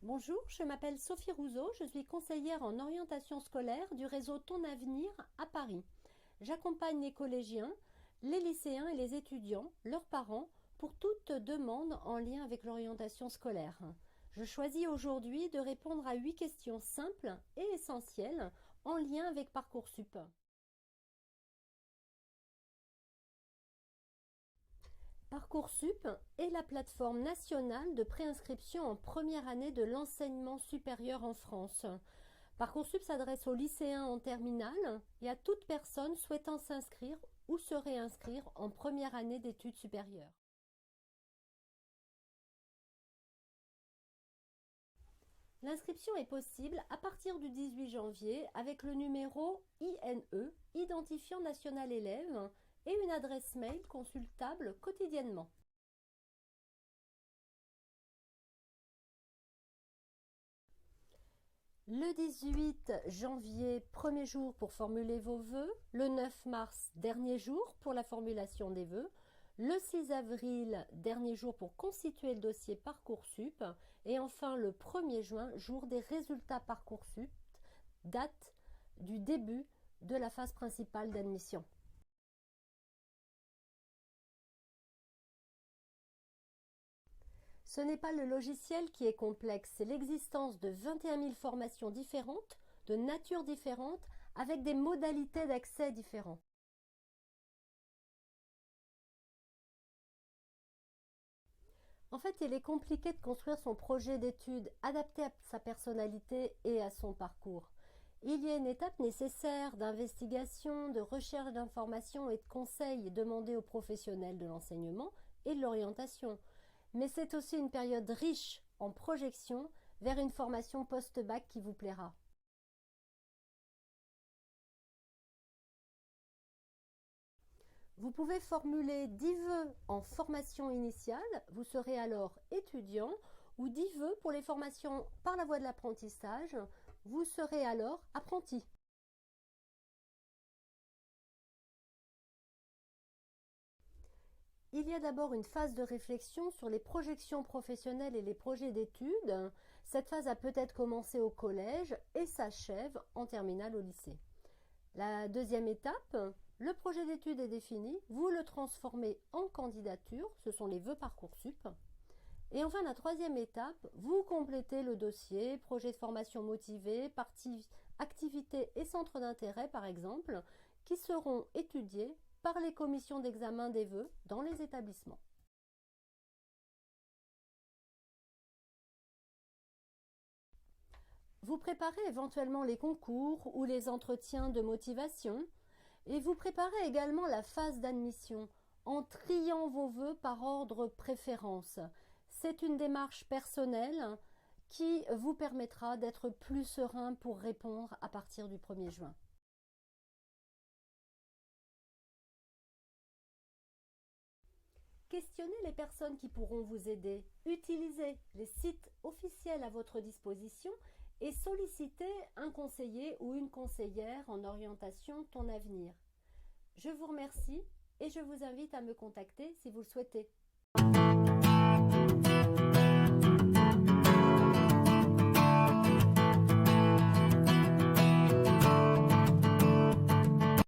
Bonjour, je m'appelle Sophie Rouzot, je suis conseillère en orientation scolaire du réseau Ton Avenir à Paris. J'accompagne les collégiens, les lycéens et les étudiants, leurs parents, pour toute demande en lien avec l'orientation scolaire. Je choisis aujourd'hui de répondre à 8 questions simples et essentielles en lien avec Parcoursup. Parcoursup est la plateforme nationale de préinscription en première année de l'enseignement supérieur en France. Parcoursup s'adresse aux lycéens en terminale et à toute personne souhaitant s'inscrire ou se réinscrire en première année d'études supérieures. L'inscription est possible à partir du 18 janvier avec le numéro INE, Identifiant National Élève, et une adresse mail consultable quotidiennement. Le 18 janvier, premier jour pour formuler vos vœux. Le 9 mars, dernier jour pour la formulation des vœux. Le 6 avril, dernier jour pour constituer le dossier Parcoursup. Et enfin, le 1er juin, jour des résultats Parcoursup, date du début de la phase principale d'admission. Ce n'est pas le logiciel qui est complexe, c'est l'existence de 21 000 formations différentes, de nature différente, avec des modalités d'accès différentes. En fait, il est compliqué de construire son projet d'études adapté à sa personnalité et à son parcours. Il y a une étape nécessaire d'investigation, de recherche d'informations et de conseils demandés aux professionnels de l'enseignement et de l'orientation. Mais c'est aussi une période riche en projection vers une formation post-bac qui vous plaira. Vous pouvez formuler 10 vœux en formation initiale, vous serez alors étudiant, ou 10 vœux pour les formations par la voie de l'apprentissage, vous serez alors apprenti. Il y a d'abord une phase de réflexion sur les projections professionnelles et les projets d'études. Cette phase a peut-être commencé au collège et s'achève en terminale au lycée. La deuxième étape, le projet d'études est défini, vous le transformez en candidature, ce sont les vœux Parcoursup. Et enfin, la troisième étape, vous complétez le dossier, projet de formation motivé, activités et centres d'intérêt par exemple, qui seront étudiés par les commissions d'examen des vœux dans les établissements. Vous préparez éventuellement les concours ou les entretiens de motivation et vous préparez également la phase d'admission en triant vos vœux par ordre préférence. C'est une démarche personnelle qui vous permettra d'être plus serein pour répondre à partir du 1er juin. Questionnez les personnes qui pourront vous aider, utilisez les sites officiels à votre disposition et sollicitez un conseiller ou une conseillère en orientation Ton Avenir. Je vous remercie et je vous invite à me contacter si vous le souhaitez.